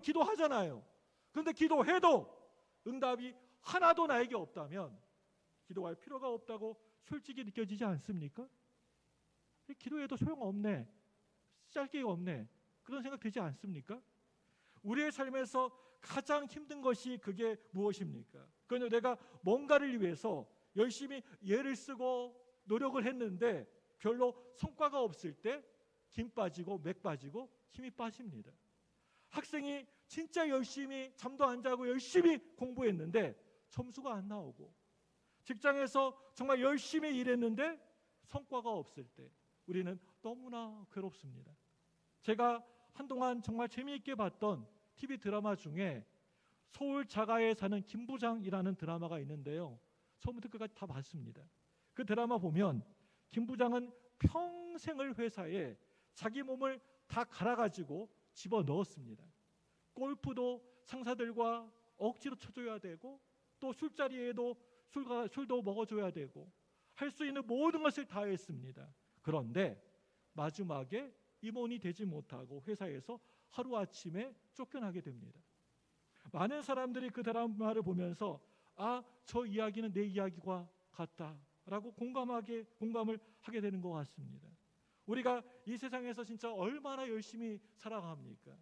기도하잖아요. 그런데 기도해도 응답이 하나도 나에게 없다면 기도할 필요가 없다고 솔직히 느껴지지 않습니까? 기도해도 소용없네, 짤 게 없네, 그런 생각 되지 않습니까? 우리의 삶에서 가장 힘든 것이 그게 무엇입니까? 그건 내가 뭔가를 위해서 열심히 애를 쓰고 노력을 했는데 별로 성과가 없을 때 김 빠지고 맥 빠지고 힘이 빠집니다. 학생이 진짜 열심히 잠도 안 자고 열심히 공부했는데 점수가 안 나오고, 직장에서 정말 열심히 일했는데 성과가 없을 때 우리는 너무나 괴롭습니다. 제가 한동안 정말 재미있게 봤던 TV 드라마 중에 서울 자가에 사는 김 부장이라는 드라마가 있는데요, 처음부터 끝까지 다 봤습니다. 그 드라마 보면 김 부장은 평생을 회사에 자기 몸을 다 갈아가지고 집어넣었습니다. 골프도 상사들과 억지로 쳐줘야 되고, 또 술자리에도 술도 먹어줘야 되고, 할 수 있는 모든 것을 다 했습니다. 그런데 마지막에 임원이 되지 못하고 회사에서 하루아침에 쫓겨나게 됩니다. 많은 사람들이 그 드라마를 보면서 저 이야기는 내 이야기와 같다라고 공감을 하게 되는 것 같습니다. 우리가 이 세상에서 진짜 얼마나 열심히 살아갑니까?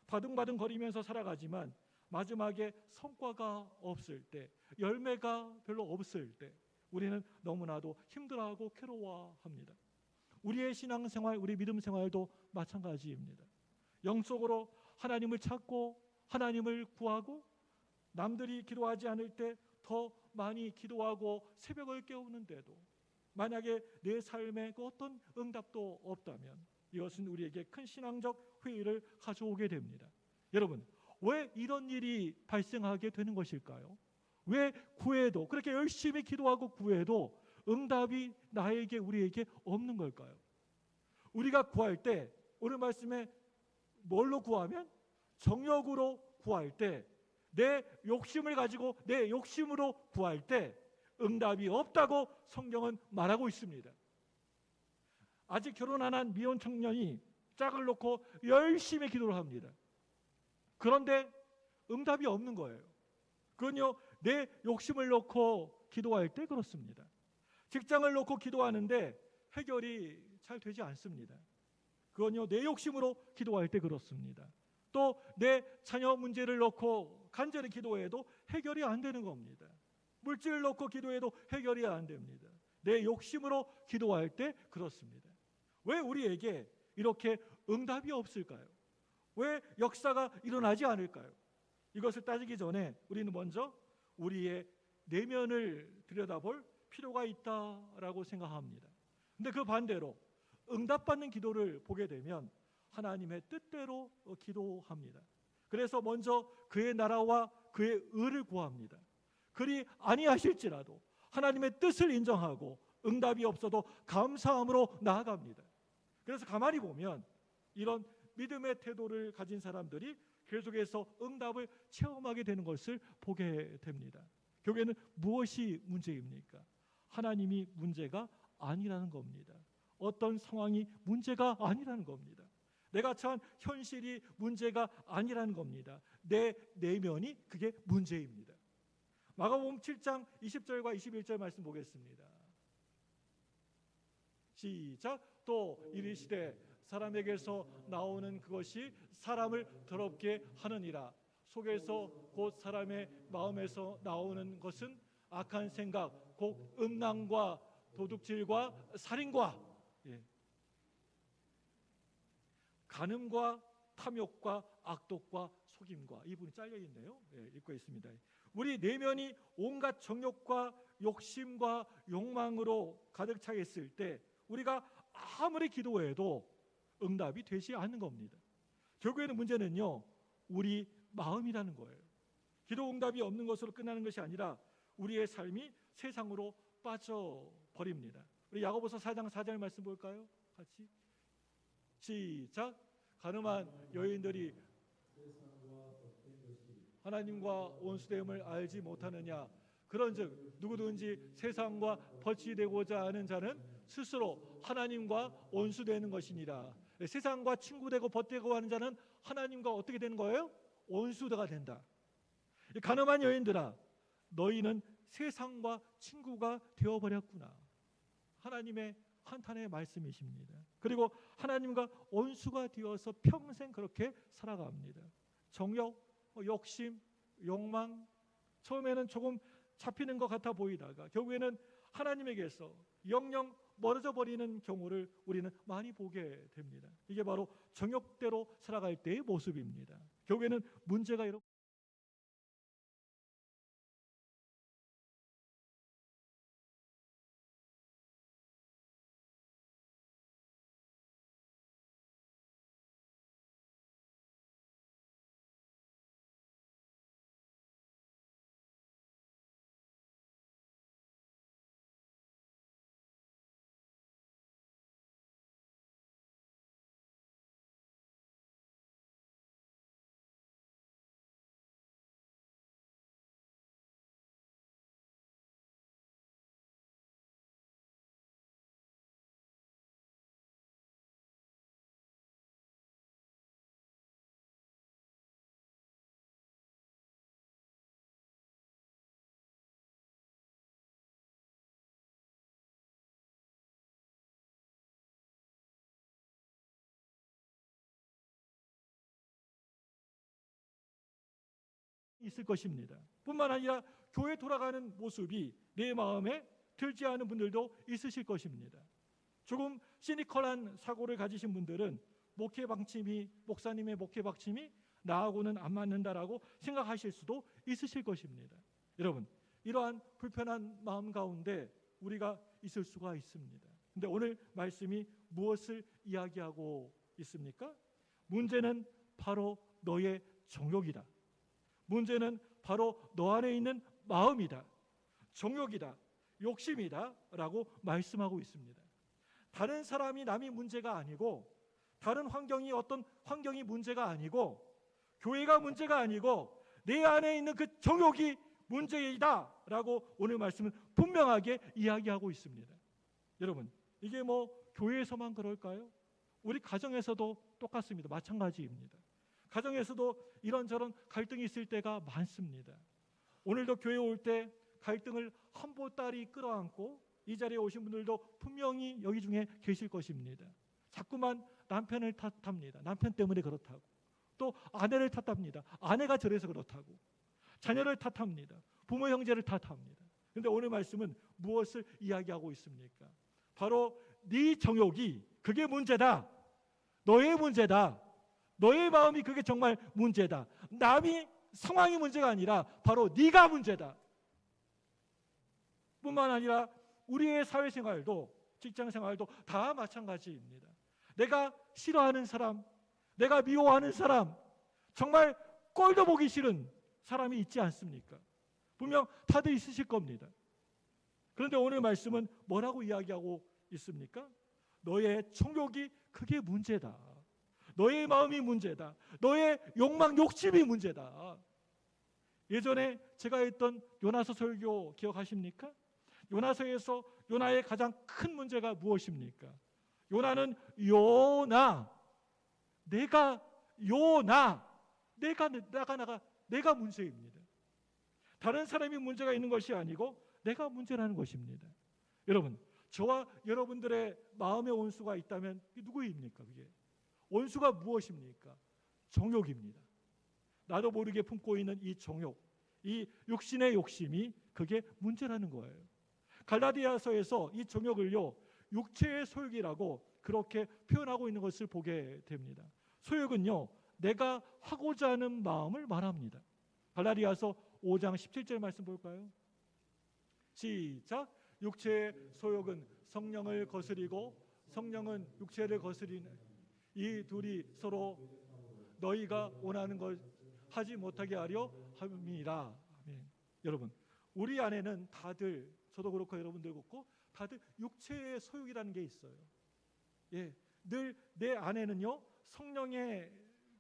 바둥바둥 거리면서 살아가지만 마지막에 성과가 없을 때, 열매가 별로 없을 때 우리는 너무나도 힘들어하고 괴로워합니다. 우리의 신앙생활, 우리 믿음 생활도 마찬가지입니다. 영적으로 하나님을 찾고 하나님을 구하고, 남들이 기도하지 않을 때 더 많이 기도하고 새벽을 깨우는데도 만약에 내 삶에 그 어떤 응답도 없다면 이것은 우리에게 큰 신앙적 회의를 가져오게 됩니다. 여러분, 왜 이런 일이 발생하게 되는 것일까요? 왜 구해도, 그렇게 열심히 기도하고 구해도 응답이 나에게, 우리에게 없는 걸까요? 우리가 구할 때, 오늘 말씀에 뭘로 구하면? 정욕으로 구할 때, 내 욕심을 가지고 내 욕심으로 구할 때 응답이 없다고 성경은 말하고 있습니다. 아직 결혼 안 한 미혼 청년이 짝을 놓고 열심히 기도를 합니다. 그런데 응답이 없는 거예요. 그건요, 내 욕심을 놓고 기도할 때 그렇습니다. 직장을 놓고 기도하는데 해결이 잘 되지 않습니다. 그건요, 내 욕심으로 기도할 때 그렇습니다. 또 내 자녀 문제를 놓고 간절히 기도해도 해결이 안 되는 겁니다. 물질을 놓고 기도해도 해결이 안 됩니다. 내 욕심으로 기도할 때 그렇습니다. 왜 우리에게 이렇게 응답이 없을까요? 왜 역사가 일어나지 않을까요? 이것을 따지기 전에 우리는 먼저 우리의 내면을 들여다볼 필요가 있다라고 생각합니다. 근데 그 반대로 응답받는 기도를 보게 되면 하나님의 뜻대로 기도합니다. 그래서 먼저 그의 나라와 그의 의를 구합니다. 그리 아니하실지라도 하나님의 뜻을 인정하고 응답이 없어도 감사함으로 나아갑니다. 그래서 가만히 보면 이런 믿음의 태도를 가진 사람들이 계속해서 응답을 체험하게 되는 것을 보게 됩니다. 결국에는 무엇이 문제입니까? 하나님이 문제가 아니라는 겁니다. 어떤 상황이 문제가 아니라는 겁니다. 내가 처한 현실이 문제가 아니라는 겁니다. 내 내면이 그게 문제입니다. 마가복음 7장 20절과 21절 말씀 보겠습니다. 시작. 또 이르시되 사람에게서 나오는 그것이 사람을 더럽게 하느니라. 속에서 곧 사람의 마음에서 나오는 것은 악한 생각, 곧 음란과 도둑질과 살인과 간음과 탐욕과 악독과 속임과, 이 부분이 잘려 있네요. 읽고 있습니다. 우리 내면이 온갖 정욕과 욕심과 욕망으로 가득 차 있을 때 우리가 아무리 기도해도 응답이 되지 않는 겁니다. 결국에는 문제는요, 우리 마음이라는 거예요. 기도 응답이 없는 것으로 끝나는 것이 아니라 우리의 삶이 세상으로 빠져버립니다. 우리 야고보서 4장 4절 말씀 볼까요? 같이 시작. 가늠한 여인들이 하나님과 원수됨을 알지 못하느냐. 그런즉 누구든지 세상과 벗이 되고자 하는 자는 스스로 하나님과 원수되는 것이니라. 세상과 친구되고 벗되고 하는 자는 하나님과 어떻게 되는 거예요? 원수가 된다. 이 가늠한 여인들아, 너희는 세상과 친구가 되어버렸구나. 하나님의 한탄의 말씀이십니다. 그리고 하나님과 원수가 되어서 평생 그렇게 살아갑니다. 정욕, 욕심, 욕망, 처음에는 조금 잡히는 것 같아 보이다가 결국에는 하나님에게서 영영 멀어져 버리는 경우를 우리는 많이 보게 됩니다. 이게 바로 정욕대로 살아갈 때의 모습입니다. 결국에는 문제가 있을 것입니다. 뿐만 아니라 교회 돌아가는 모습이 내 마음에 들지 않은 분들도 있으실 것입니다. 조금 시니컬한 사고를 가지신 분들은 목사님의 목회 방침이 나하고는 안 맞는다라고 생각하실 수도 있으실 것입니다. 여러분, 이러한 불편한 마음 가운데 우리가 있을 수가 있습니다. 근데 오늘 말씀이 무엇을 이야기하고 있습니까? 문제는 바로 너의 정욕이다. 문제는 바로 너 안에 있는 마음이다. 정욕이다. 욕심이다. 라고 말씀하고 있습니다. 다른 사람이 남이 문제가 아니고, 다른 어떤 환경이 문제가 아니고, 교회가 문제가 아니고 내 안에 있는 그 정욕이 문제이다 라고 오늘 말씀은 분명하게 이야기하고 있습니다. 여러분, 이게 교회에서만 그럴까요? 우리 가정에서도 똑같습니다. 마찬가지입니다. 가정에서도 이런저런 갈등이 있을 때가 많습니다. 오늘도 교회에 올 때 갈등을 한 보따리 끌어안고 이 자리에 오신 분들도 분명히 여기 중에 계실 것입니다. 자꾸만 남편을 탓합니다. 남편 때문에 그렇다고. 또 아내를 탓합니다. 아내가 저래서 그렇다고. 자녀를 탓합니다. 부모 형제를 탓합니다. 그런데 오늘 말씀은 무엇을 이야기하고 있습니까? 바로 네 정욕이 그게 문제다. 너의 문제다. 너의 마음이 그게 정말 문제다. 남이 상황이 문제가 아니라 바로 네가 문제다. 뿐만 아니라 우리의 사회생활도 직장생활도 다 마찬가지입니다. 내가 싫어하는 사람, 내가 미워하는 사람, 정말 꼴도 보기 싫은 사람이 있지 않습니까? 분명 다들 있으실 겁니다. 그런데 오늘 말씀은 뭐라고 이야기하고 있습니까? 너의 정욕이 그게 문제다. 너의 마음이 문제다. 너의 욕망, 욕심이 문제다. 예전에 제가 했던 요나서 설교 기억하십니까? 요나서에서 요나의 가장 큰 문제가 무엇입니까? 요나는 내가 문제입니다. 다른 사람이 문제가 있는 것이 아니고 내가 문제라는 것입니다. 여러분, 저와 여러분들의 마음의 원수가 있다면 누구입니까? 그게 원수가 무엇입니까? 정욕입니다. 나도 모르게 품고 있는 이 정욕, 이 육신의 욕심이 그게 문제라는 거예요. 갈라디아서에서 이 정욕을요, 육체의 소욕이라고 그렇게 표현하고 있는 것을 보게 됩니다. 소욕은요, 내가 하고자 하는 마음을 말합니다. 갈라디아서 5장 17절 말씀 볼까요? 시작. 육체의 소욕은 성령을 거스리고 성령은 육체를 거스리는 이 둘이 서로 너희가 원하는 걸 하지 못하게 하려 함이라. 아멘. 여러분, 우리 안에는 다들, 저도 그렇고 여러분들 그렇고 다들 육체의 소욕이라는 게 있어요. 예, 늘 내 안에는요, 성령의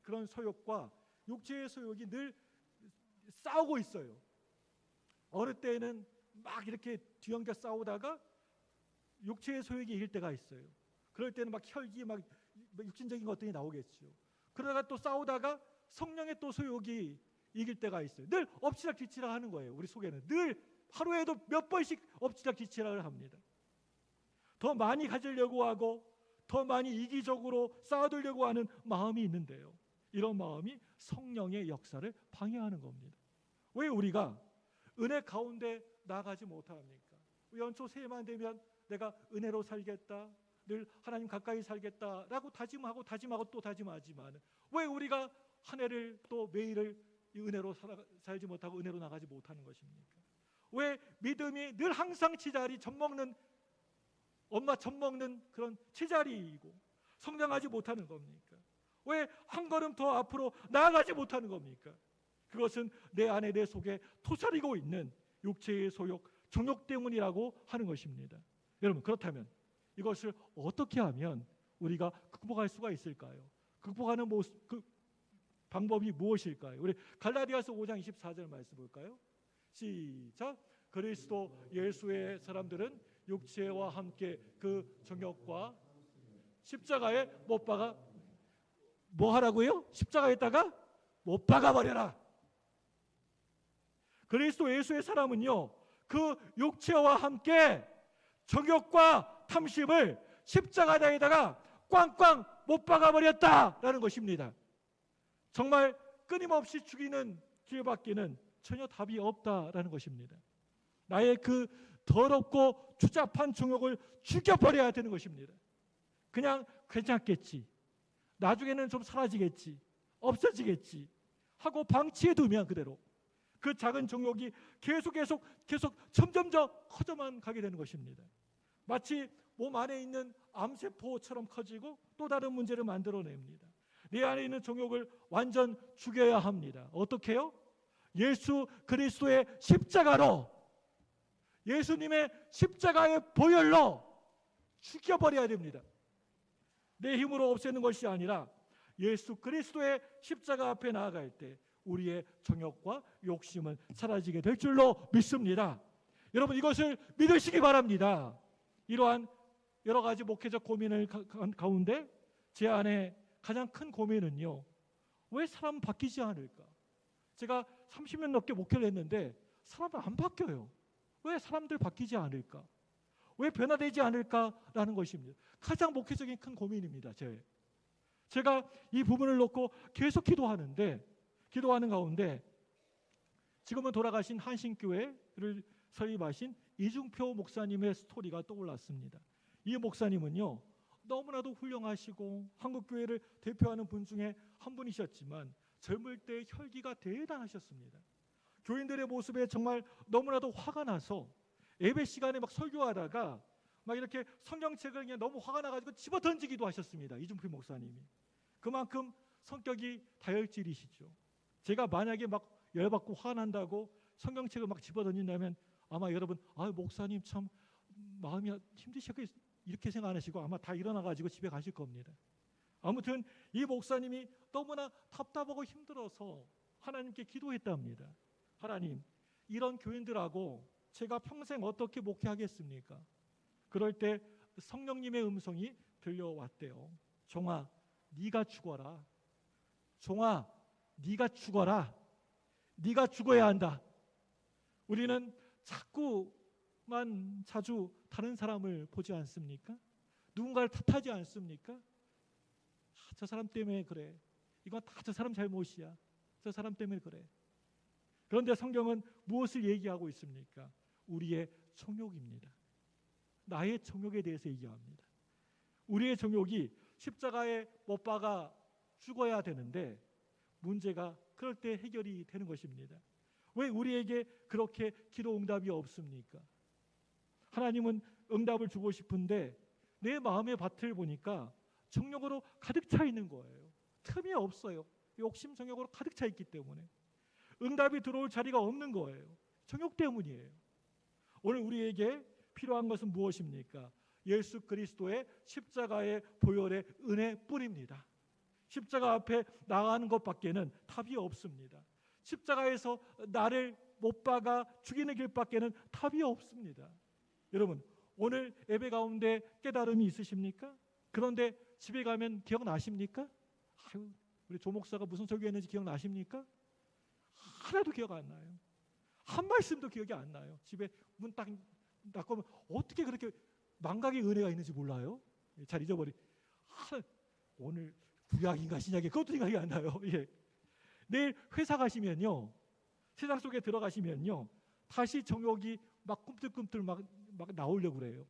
그런 소욕과 육체의 소욕이 늘 싸우고 있어요. 어느 때에는 막 이렇게 뒤엉켜 싸우다가 육체의 소욕이 이길 때가 있어요. 그럴 때는 막 혈기, 막 육신적인 것들이 나오겠죠. 그러다가 또 싸우다가 성령의 또 소욕이 이길 때가 있어요. 늘 엎치락뒤치락 하는 거예요. 우리 속에는 늘 하루에도 몇 번씩 엎치락뒤치락을 합니다. 더 많이 가지려고 하고 더 많이 이기적으로 쌓아두려고 하는 마음이 있는데요. 이런 마음이 성령의 역사를 방해하는 겁니다. 왜 우리가 은혜 가운데 나아가지 못합니까? 연초 새해만 되면 내가 은혜로 살겠다, 늘 하나님 가까이 살겠다라고 다짐하고 또 다짐하지만 왜 우리가 한 해를 또 매일을 은혜로 살지 못하고 은혜로 나가지 못하는 것입니까? 왜 믿음이 늘 항상 제자리 젖먹는 엄마 젖먹는 그런 제자리이고 성장하지 못하는 겁니까? 왜 한 걸음 더 앞으로 나아가지 못하는 겁니까? 그것은 내 안에 내 속에 토사리고 있는 육체의 소욕, 정욕 때문이라고 하는 것입니다. 여러분, 그렇다면 이것을 어떻게 하면 우리가 극복할 수가 있을까요? 극복하는 그 방법이 무엇일까요? 우리 갈라디아서 5장 24절 말씀 볼까요? 시작. 그리스도 예수의 사람들은 육체와 함께 그 정욕과 십자가에 못 박아 뭐 하라고요? 십자가에다가 못 박아 버려라. 그리스도 예수의 사람은요, 그 육체와 함께 정욕과 탐심을 십자가에다가 꽝꽝 못 박아 버렸다라는 것입니다. 정말 끊임없이 죽이는 길밖에는 전혀 답이 없다라는 것입니다. 나의 그 더럽고 추잡한 정욕을 죽여버려야 되는 것입니다. 그냥 괜찮겠지, 나중에는 좀 사라지겠지, 없어지겠지 하고 방치해두면 그대로 그 작은 정욕이 계속 점점 더 커져만 가게 되는 것입니다. 마치 몸 안에 있는 암세포처럼 커지고 또 다른 문제를 만들어냅니다. 내 안에 있는 정욕을 완전 죽여야 합니다. 어떻게 해요? 예수 그리스도의 십자가로, 예수님의 십자가의 보혈로 죽여버려야 됩니다. 내 힘으로 없애는 것이 아니라 예수 그리스도의 십자가 앞에 나아갈 때 우리의 정욕과 욕심은 사라지게 될 줄로 믿습니다. 여러분, 이것을 믿으시기 바랍니다. 이러한 여러 가지 목회적 고민을 가운데 제 안에 가장 큰 고민은요, 왜 사람은 바뀌지 않을까? 제가 30년 넘게 목회를 했는데 사람은 안 바뀌어요. 왜 사람들 바뀌지 않을까? 왜 변화되지 않을까라는 것입니다. 가장 목회적인 큰 고민입니다. 제가 이 부분을 놓고 계속 기도하는 가운데 지금은 돌아가신 한신교회를 설립하신 이중표 목사님의 스토리가 떠올랐습니다. 이 목사님은요, 너무나도 훌륭하시고 한국교회를 대표하는 분 중에 한 분이셨지만 젊을 때 혈기가 대단하셨습니다. 교인들의 모습에 정말 너무나도 화가 나서 예배 시간에 막 설교하다가 막 이렇게 성경책을 그냥 너무 화가 나가지고 집어 던지기도 하셨습니다. 이중표 목사님이. 그만큼 성격이 다혈질이시죠. 제가 만약에 막 열받고 화가 난다고 성경책을 막 집어 던진다면 아마 여러분, 목사님 참 마음이 힘드시겠 이렇게 생각 안 하시고 아마 다 일어나가지고 집에 가실 겁니다. 아무튼 이 목사님이 너무나 답답하고 힘들어서 하나님께 기도했답니다. 하나님, 이런 교인들하고 제가 평생 어떻게 목회하겠습니까? 그럴 때 성령님의 음성이 들려왔대요. 종아, 네가 죽어라. 종아, 네가 죽어라. 네가 죽어야 한다. 우리는 자주 다른 사람을 보지 않습니까? 누군가를 탓하지 않습니까? 저 사람 때문에 그래. 이건 다 저 사람 잘못이야. 저 사람 때문에 그래. 그런데 성경은 무엇을 얘기하고 있습니까? 우리의 정욕입니다. 나의 정욕에 대해서 얘기합니다. 우리의 정욕이 십자가에 못 박아 죽어야 되는데 문제가 그럴 때 해결이 되는 것입니다. 왜 우리에게 그렇게 기도 응답이 없습니까? 하나님은 응답을 주고 싶은데 내 마음의 밭을 보니까 정욕으로 가득 차 있는 거예요. 틈이 없어요. 욕심 정욕으로 가득 차 있기 때문에 응답이 들어올 자리가 없는 거예요. 정욕 때문이에요. 오늘 우리에게 필요한 것은 무엇입니까? 예수 그리스도의 십자가의 보혈의 은혜뿐입니다. 십자가 앞에 나가는 것밖에는 답이 없습니다. 십자가에서 나를 못 박아 죽이는 길밖에는 답이 없습니다. 여러분, 오늘 예배 가운데 깨달음이 있으십니까? 그런데 집에 가면 기억나십니까? 우리 조 목사가 무슨 설교했는지 기억나십니까? 하나도 기억 안 나요. 한 말씀도 기억이 안 나요. 집에 문 딱 닫고 어떻게 그렇게 망각의 은혜가 있는지 몰라요. 잘 잊어버리. 오늘 구약인가 신약이 그것도 생각이 안 나요. 예. 내일 회사 가시면요, 세상 속에 들어가시면요, 다시 정욕이 막 꿈틀꿈틀 막 나오려고 그래요.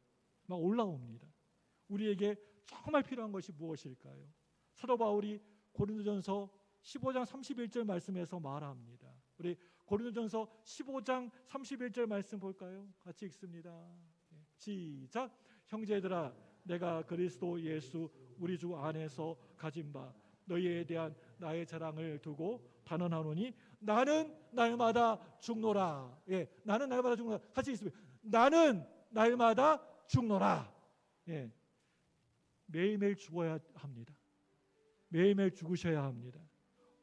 막 올라옵니다. 우리에게 정말 필요한 것이 무엇일까요? 사도 바울이 고린도전서 15장 31절 말씀에서 말합니다. 우리 고린도전서 15장 31절 말씀 볼까요? 같이 읽습니다. 시작. 형제들아, 내가 그리스도 예수 우리 주 안에서 가진 바 너희에 대한 나의 자랑을 두고 단언하노니 나는 날마다 죽노라. 예, 나는 날마다 죽노라. 같이 읽습니다. 나는 날마다 죽노라. 예, 매일매일 죽어야 합니다. 매일매일 죽으셔야 합니다.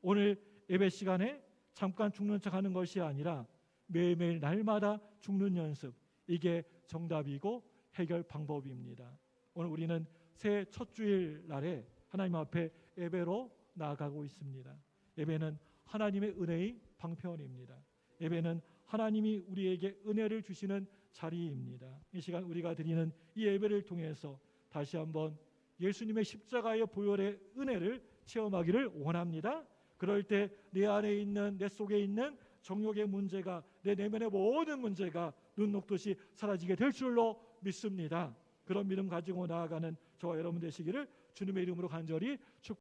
오늘 예배 시간에 잠깐 죽는 척하는 것이 아니라 매일매일 날마다 죽는 연습, 이게 정답이고 해결 방법입니다. 오늘 우리는 새해 첫 주일 날에 하나님 앞에 예배로 나아가고 있습니다. 예배는 하나님의 은혜의 방편입니다. 예배는 하나님이 우리에게 은혜를 주시는 자리입니다. 이 시간 우리가 드리는 이 예배를 통해서 다시 한번 예수님의 십자가의 보혈의 은혜를 체험하기를 원합니다. 그럴 때 내 안에 있는, 내 속에 있는 정욕의 문제가, 내 내면의 모든 문제가 눈 녹듯이 사라지게 될 줄로 믿습니다. 그런 믿음 가지고 나아가는 저와 여러분 되시기를 주님의 이름으로 간절히 축복합니다.